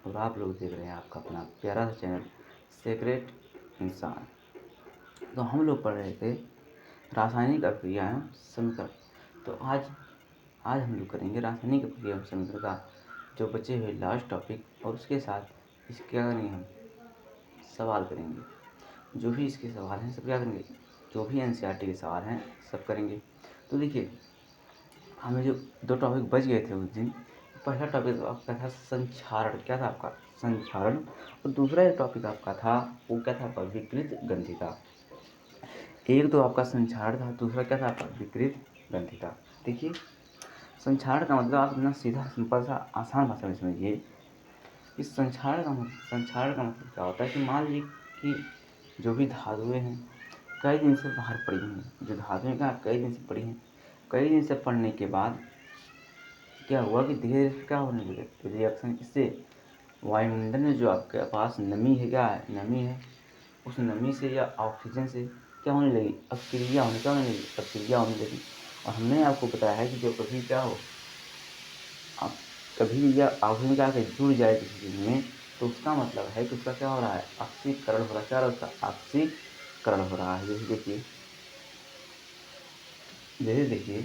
और आप लोग देख रहे हैं आपका अपना प्यारा सा चैनल सीक्रेट इंसान। तो हम लोग पढ़ रहे थे रासायनिक अभिक्रिया एवं समीकरण। तो आज हम लोग करेंगे रासायनिक अभिक्रिया एवं समीकरण का जो बचे हुए लास्ट टॉपिक, और उसके साथ इसके क्या करेंगे, हम सवाल करेंगे। जो भी इसके सवाल हैं सब क्या करेंगे, जो भी एनसीईआरटी के सवाल हैं सब करेंगे। तो देखिए, हमें जो 2 टॉपिक बच गए थे उस दिन, पहला टॉपिक आपका था संक्षारण। क्या था आपका? संक्षारण। और दूसरा जो टॉपिक आपका था वो क्या था आपका? विकृत ग्रंथिता। एक तो आपका संक्षारण था, दूसरा क्या था आपका? विकृत ग्रंथिता। देखिए, संक्षारण का मतलब आप इतना सीधा सिंपल सा आसान भाषा में समझिए कि संक्षारण का मतलब क्या होता है कि मान लीजिए कि जो भी धातुएं हैं कई दिन से बाहर पड़ी हैं, जो धातुएं का कई दिन से पड़ी हैं, कई दिन से पड़ने के बाद क्या हुआ कि धीरे धीरे क्या होने लगे रिएक्शन। इससे वायुमंडल में जो आपके पास नमी है, क्या है? नमी है। उस नमी से या ऑक्सीजन से क्या होने लगी? अक्रिया होने लगी। और हमने आपको बताया है कि जो कभी क्या हो, आप कभी भी या ऑक्सीजन क्या है जुड़ जाए किसी चीज़ में, तो उसका मतलब है कि उसका क्या हो रहा है? ऑक्सीकरण हो रहा है। क्या हो रहा है उसका? ऑक्सीकरण हो रहा है। जैसे देखिए,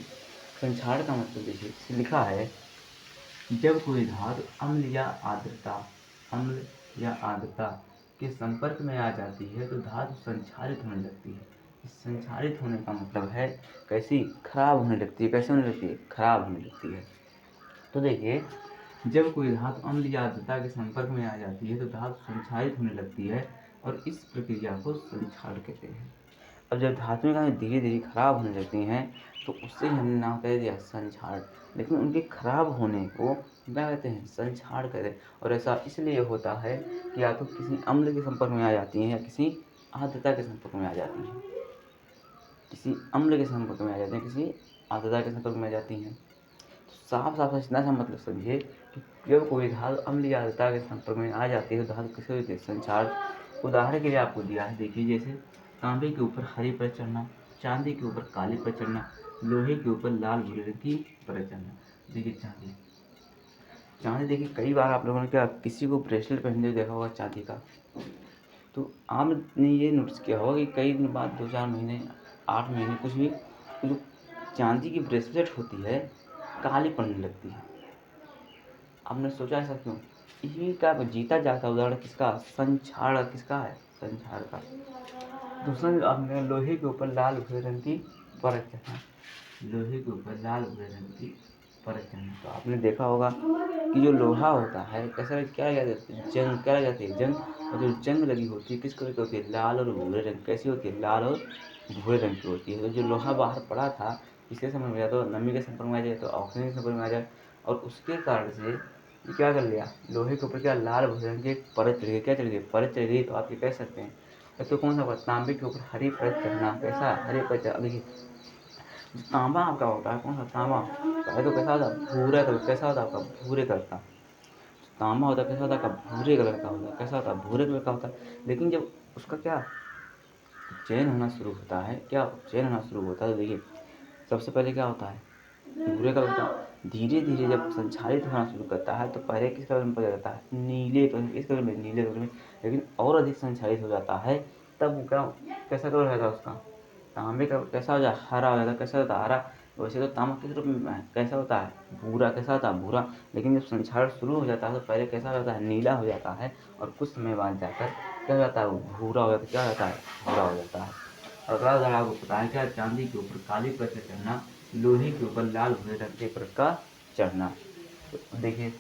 संक्षारण का मतलब देखिए लिखा है, जब कोई धातु अम्ल या आर्द्रता के संपर्क में आ जाती है तो धातु संक्षारित होने लगती है। इस संक्षारित होने का मतलब है कैसी? खराब होने लगती है। कैसे होने लगती है? खराब होने लगती है। तो देखिए, जब कोई धातु अम्ल या आर्द्रता के संपर्क में आ जाती है तो धातु संक्षारित होने लगती है और इस प्रक्रिया को संक्षारण कहते हैं। अब जब धातुएं का धीरे धीरे खराब होने लगती हैं तो उससे हमने नाम कह दिया संक्षारण। लेकिन उनके खराब होने को क्या कहते हैं? संक्षारण कहते हैं। और ऐसा इसलिए होता है कि या तो किसी अम्ल के संपर्क में आ जाती हैं या किसी आर्द्रता के संपर्क में आ जाती हैं। किसी अम्ल के संपर्क में आ जाती हैं, किसी आर्द्रता के संपर्क में आ जाती हैं। तो साफ साफ इतना सा मतलब समझिए कि जब कोई धातु अम्ल या आर्द्रता के संपर्क में आ जाती है तो धातु किसे होती है? संक्षारण। उदाहरण के लिए आपको दिया है, देखिए, जैसे तांबे के ऊपर हरी परत चढ़ना, चांदी के ऊपर काली परत चढ़ना, लोहे के ऊपर लाल भूरे रंग की परत चढ़ना। देखिए चांदी देखिए, कई बार आप लोगों ने क्या किसी को ब्रेसलेट पहनते हुए देखा होगा चांदी का। तो आपने ये नोटिस किया होगा कि कई दिन बाद 2-4 महीने, 8 महीने, कुछ भी, जो चांदी की ब्रेसलेट होती है काली पड़ने लगती है। आपने सोचा ऐसा क्यों? इसी का जीता जाता उदाहरण किसका? संक्षारण। किसका है? संक्षारण का। दूसरा, आपने लोहे के ऊपर लाल भूरे रंग की परत चढ़ना। लोहे के ऊपर लाल भूरे रंग की परत चढ़ना। तो आपने देखा होगा कि जो लोहा होता है कैसा, क्या लगा जाती है? जंग। क्या लग जाती है? जंग। और जो जंग लगी होती है किस कलर की होती है? लाल और भूरे रंग। कैसी होती है? लाल और भूरे रंग की होती है। तो जो लोहा बाहर पड़ा था इसके संपर्क में, या तो नमी के संपर्क में आ जाए तो ऑक्सीजन के संपर्क में आ जाए, और उसके कारण से ये क्या कर लिया? लोहे के ऊपर क्या लाल भूरे रंग की एक परत चढ़ गई। क्या चढ़ गई? परत चढ़ गई। तो आप ये कह सकते हैं, तो कौन सा होगा? तांबे के ऊपर हरी परत चढ़ना। कैसा? हरी परत चढ़। देखिए, जो तांबा आपका होता है, कौन सा तांबा? पहले तो कैसा होता है? भूरा कलर। कैसा होता है आपका? भूरे कलर का। तांबा होता है कैसा होता है आपका? भूरे कलर का होता है। कैसा होता है? भूरे कलर का होता है। लेकिन जब उसका क्या चयन होना शुरू होता है, क्या चयन होना शुरू होता है, तो देखिए सबसे पहले क्या होता है? भूरे कलर का। धीरे धीरे जब संक्षारित होना शुरू करता है तो पहले किस कलर में बदल जाता है? नीले कलर। किस कलर में? नीले कलर में। लेकिन और अधिक संक्षारित हो जाता है तब वो क्या, कैसा कलर रहता है उसका? तांबे का कैसा हो जाए? हरा हो जाता है। कैसा होता है? हरा। वैसे तो तांबा किस रूप में है? कैसा होता है? भूरा। कैसा होता है? भूरा। लेकिन जब संक्षारण शुरू हो जाता है तो पहले कैसा हो जाता है? नीला हो जाता है, और कुछ समय बाद जाकर क्या हो जाता है? वो भूरा हो जाता है। क्या हो जाता है? भूरा हो जाता है। और अगला उदाहरण आपको पता है क्या? चांदी के ऊपर काली परत का चढ़ना, लोहे के ऊपर लाल भूरे रंग के परत का चढ़ना। तो देखिए,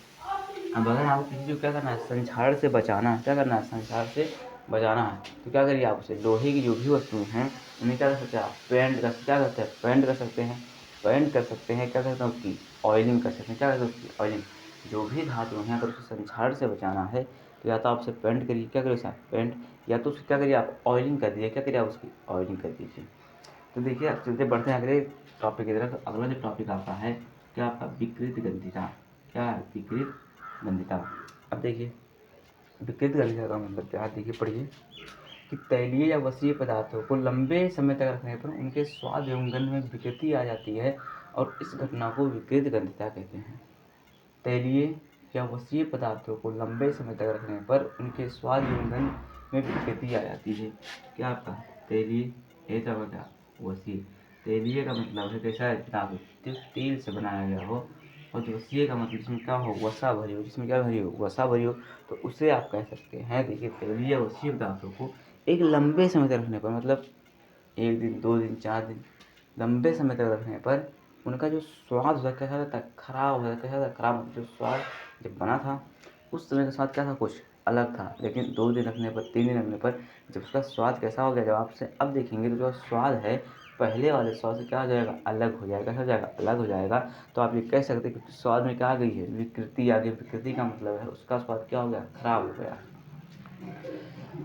अब अगर आपको किसी को क्या करना है? संक्षारण से बचाना है। क्या करना है? संक्षारण से बचाना है। तो क्या करिए आप? उसे लोहे की जो भी वस्तुएं हैं उन्हें क्या कर सकते हैं आप? पेंट कर, क्या करते हैं? पेंट कर सकते हैं। पेंट कर सकते हैं। क्या करते हैं? उसकी ऑयलिंग कर सकते हैं। क्या करते हैं? उसकी ऑयलिंग। जो भी धातु हैं अगर उसे संक्षारण से बचाना है तो या तो आप उसे पेंट करिए। क्या करिए? उसे पेंट। या तो उसे क्या करिए आप? ऑयलिंग कर दीजिए। क्या करिए आप? उसकी ऑयलिंग कर दीजिए। तो देखिए, आप चलते बढ़ते हैं अगले टॉपिक की तरफ। अगला जो टॉपिक आपका है क्या? आपका विकृत ग्रंथिता। क्या है? विकृत ग्रंथिता। अब देखिए, विकृत ग्रंथिता का मतलब क्या है? देखिए पढ़िए कि तैलीय या वसीय पदार्थों को लंबे समय तक रखने पर उनके स्वाद एवं गंध में विकृति आ जाती है और इस घटना को विकृत ग्रंथिता कहते हैं। तैलीय या वसीय पदार्थों को लंबे समय तक रखने पर उनके स्वाद एवं गंध में विकृति आ जाती है। क्या आपका तेलीय, ये क्या बता वसीय। तेलीय का मतलब है कैसा है पदार्थ जो तेल से बनाया गया हो, और जो वसीय का मतलब जिसमें क्या हो वसा भरी हो, जिसमें क्या भरी हो वसा भरी हो, तो उसे आप कह सकते हैं। देखिए तेलीय वसीय पदार्थों को एक लंबे समय तक रखने पर, मतलब 1 दिन 2 दिन 4 दिन लंबे समय तक रखने पर उनका जो स्वाद होता है कैसा रहता है, खराब हो जाता है। कैसा रहता है खराब, मतलब जो स्वाद जब बना था उस समय का स्वाद क्या था, कुछ अलग था, लेकिन 2 दिन रखने पर 3 दिन रखने पर जब उसका स्वाद कैसा हो गया, जब आपसे अब देखेंगे तो जो स्वाद है पहले वाले स्वाद से क्या हो जाएगा, अलग हो जाएगा। कैसा हो जाएगा, अलग हो जाएगा। तो आप ये कह सकते हैं कि स्वाद में क्या आ गई है, विकृति आ गई। विकृति का मतलब है उसका स्वाद क्या हो गया, खराब हो गया।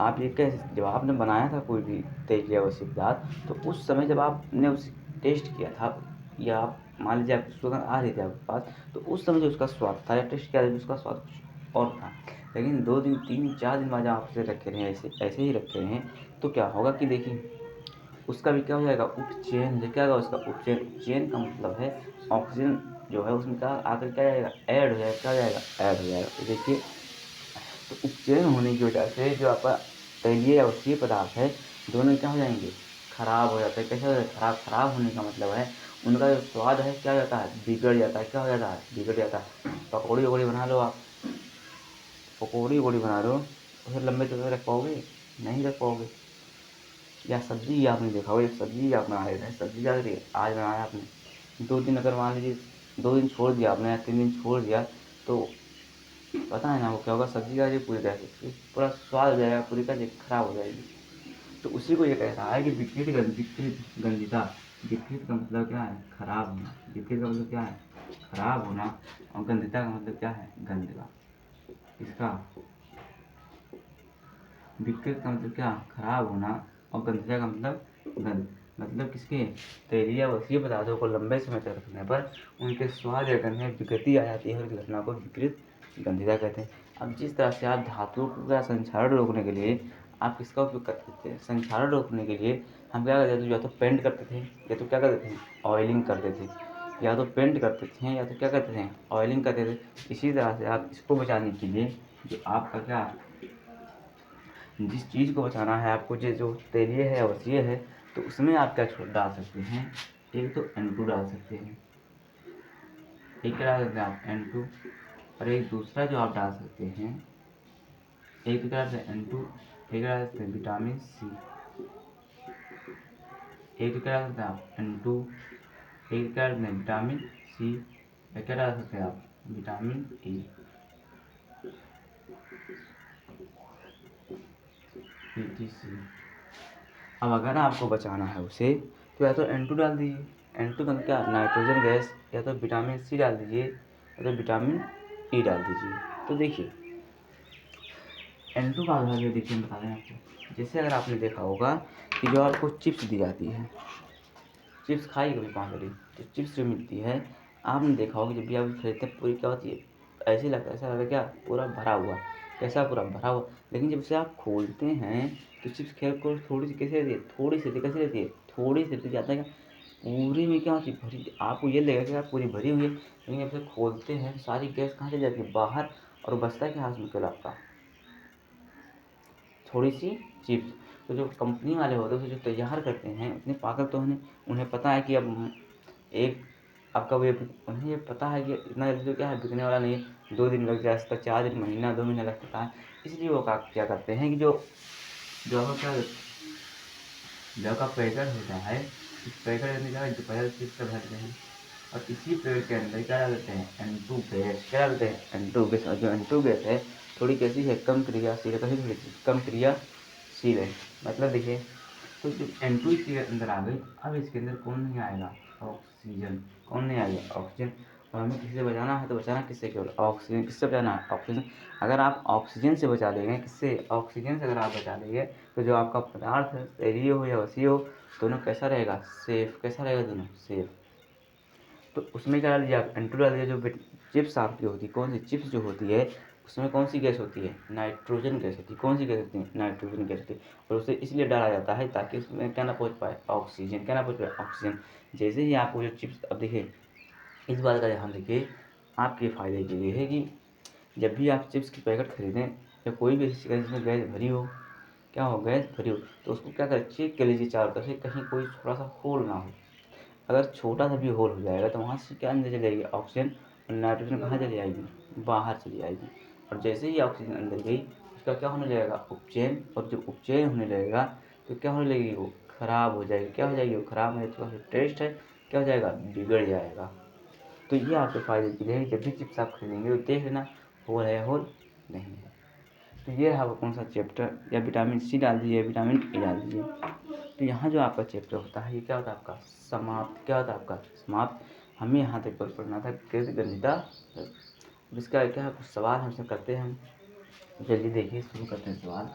आप ये कह, जब आपने बनाया था कोई भी तेल या वसीय पदार्थ, तो उस समय जब आपने उसे टेस्ट किया था, या आप मान लीजिए आपकी सुगंध आ रही थी आपके पास, तो उस समय जो उसका स्वाद था या टेस्ट किया था उसका स्वाद कुछ और था। लेकिन 2 दिन 3 4 दिन बाद आप उसे रखे रहें, ऐसे ऐसे ही रखे रहें, तो क्या होगा कि देखिए उसका भी क्या हो जाएगा, उपचयन। जो क्या होगा उसका उपचयन। उपचयन का मतलब है ऑक्सीजन जो है उसमें क्या आकर क्या जाएगा, ऐड हो जाएगा। क्या हो जाएगा, ऐड हो जाएगा। तो देखिए तो उपचयन होने की वजह से जो आपका तैलीय या वसीय पदार्थ है दोनों क्या हो जाएंगे, खराब हो जाता है। कैसे हो जाता है, खराब होने का मतलब है उनका जो स्वाद है क्या हो जाता है, बिगड़ जाता है। क्या हो जाता है, बिगड़ जाता है। पकौड़ी वकौड़ी बना लो आप, पकौड़ी वकौड़ी बना लो, उसे लंबे समय तक रख पाओगे, नहीं रख पाओगे। या सब्जी आपने देखा होगा, एक सब्जी आप बना लेते हैं, सब्जी क्या करिए आज बनाया आपने, 2 दिन अगर मान लीजिए 2 दिन छोड़ दिया आपने या 3 दिन छोड़ दिया, तो पता है ना वो क्या होगा, सब्जी का जो पूरी तरह से पूरा स्वाद हो जाएगा, पूरी का खराब हो जाएगी। तो उसी को ये कह रहा है कि विकृत गंधिता। विकृत का मतलब क्या है, खराब होना। विकृत का मतलब क्या है, खराब होना। और गंधिता का मतलब क्या है, गंध का। इसका विकृत का मतलब क्या, खराब होना, और गंधिता का मतलब गंध। मतलब किसके, तेलीय या वसीय पदार्थों को लंबे समय तक रखने पर उनके स्वाद या गंध में विकृति आ जाती है और इस घटना को विकृत गंधिता कहते हैं। अब जिस तरह से आप धातुओं का संक्षारण रोकने के लिए आप किसका उपयोग करते थे, संक्षारण रोकने के लिए हम क्या करते थे, या तो पेंट करते थे या तो क्या करते थे, ऑयलिंग करते थे। या तो पेंट करते थे या तो क्या करते थे, ऑयलिंग करते थे। इसी तरह से आप इसको बचाने के लिए जो आपका क्या, जिस चीज़ को बचाना है आपको, जो तेलीय है वसीय है, तो उसमें आप क्या छोड़ डाल सकते हैं, एक तो N2 डाल सकते हैं, एक क्या डाल सकते हैं आप N2, और एक दूसरा जो आप डाल सकते हैं, एक तो क्या डाल सकते हैं N2, एक डाल सकते हैं विटामिन सी, एक तो क्या डाल सकते हैं आप N2, एक क्या डाल सकते हैं विटामिन सी, या क्या डाल सकते हैं आप विटामिन ई, PTC। अब अगर आपको बचाना है उसे तो या तो N2 डाल दीजिए, N2 का क्या, नाइट्रोजन गैस, या तो विटामिन सी डाल दीजिए या तो विटामिन ई डाल दीजिए। तो देखिए N2 का आधार देखिए हम बता रहे हैं आपको। जैसे अगर आपने देखा होगा कि जो आपको चिप्स दी जाती है, चिप्स खाई कभी पापड़ी, तो चिप्स जो मिलती है आपने देखा होगा जब भी आप खरीदते हैं पूरी क्या होती है, ऐसे लगता है, ऐसा लगता है क्या पूरा भरा हुआ, कैसा पूरा भरा हुआ। लेकिन जब उसे आप खोलते हैं तो चिप्स खेल को थोड़ी सी कैसे रहती है, थोड़ी सी कैसे रहती है, थोड़ी सी रहती जाता है क्या, पूरी में क्या होती है भरी। आपको ये लगेगा कि आप पूरी भरी हुई है, लेकिन जब उसे खोलते हैं तो सारी गैस कहाँ चली जाती है, बाहर, और बचता है क्या हाथ में केवल आपका थोड़ी सी चिप्स। तो जो कंपनी वाले होते हैं उसे जो तैयार करते हैं इतने पागल तो उन्हें पता है कि अब एक आपका वो उन्हें ये पता है कि इतना जल्दी तो क्या है बिकने वाला नहीं है, 2 दिन लग जाए, इसका 4 दिन, महीना 2 महीना लग सकता है। इसलिए वो क्या करते हैं कि जो जो आपका क्या, जो आपका पैकेट होता है इस पैकेट के अंदर क्या है, जो पहले चिप्स का भरते हैं, और इसी पैकेट के अंदर क्या डालते हैं, N2 गैस। क्या डालते हैं, N2 गैस। और जो N2 गैस है थोड़ी कैसी है, कम क्रियाशील है। कैसी, थोड़ी कम क्रियाशील है। मतलब देखिए तो जब N2 इसके अंदर आ गई, अब इसके अंदर कौन नहीं आएगा, ऑक्सीजन। कौन नहीं आएगा, ऑक्सीजन। और हमें किसी से बचाना है तो बचाना किससे, केवल ऑक्सीजन। किससे बचाना है, ऑक्सीजन। अगर आप ऑक्सीजन से बचा लेंगे, किससे, ऑक्सीजन से अगर आप बचा लेंगे, तो जो आपका पदार्थ है तेलीय हो या वसीय हो, दोनों कैसा रहेगा, सेफ। कैसा रहेगा, दोनों सेफ। तो उसमें क्या डाल दिया आप, N2 डाल दिया। जो चिप्स आपकी होती है, कौन सी चिप्स जो होती है उसमें कौन सी गैस होती है, नाइट्रोजन गैस होती है। कौन सी गैस होती है, नाइट्रोजन गैस होती है। और उसे इसलिए डाला जाता है ताकि उसमें क्या ना पहुंच पाए, ऑक्सीजन। क्या ना पहुंच पाए, ऑक्सीजन। जैसे ही आपको जो चिप्स, अब देखिए इस बात का ध्यान रखिए आपके फ़ायदे के लिए है कि जब भी आप चिप्स की पैकेट खरीदें या कोई भी ऐसी चीज़ जिसमें गैस भरी हो, क्या हो, गैस भरी हो, तो उसको क्या करें, चेक कर लीजिए चारों तरफ से कहीं कोई थोड़ा सा होल ना हो। अगर छोटा सा भी होल हो जाएगा तो वहाँ से क्या अंदर चली जाएगी ऑक्सीजन, और नाइट्रोजन कहाँ चली जाएगी, बाहर चली जाएगी। और जैसे ही ऑक्सीजन अंदर गई उसका क्या होने लगेगा, उपचयन। और जब उपचयन होने लगेगा तो क्या होने लगेगी, वो खराब हो जाएगी। क्या हो जाएगी, वो खराब होने का जो टेस्ट है क्या हो जाएगा, बिगड़ जाएगा। तो ये आपके फ़ायदे के लिए है, जब भी चिप्स आप खरीदेंगे तो देख लेना होल है या होल नहीं है। तो ये रहा आपका कौन सा चैप्टर, या विटामिन सी डाल दीजिए या विटामिन ए डाल दीजिए। तो यहाँ जो आपका चैप्टर होता है ये क्या होता है आपका समाप्त। क्या होता है आपका समाप्त। हमें यहाँ तक पढ़ना था कृतगंधिता। अब इसका क्या है, कुछ सवाल हमसे करते हैं हम, जल्दी देखिए, शुरू करते हैं सवाल।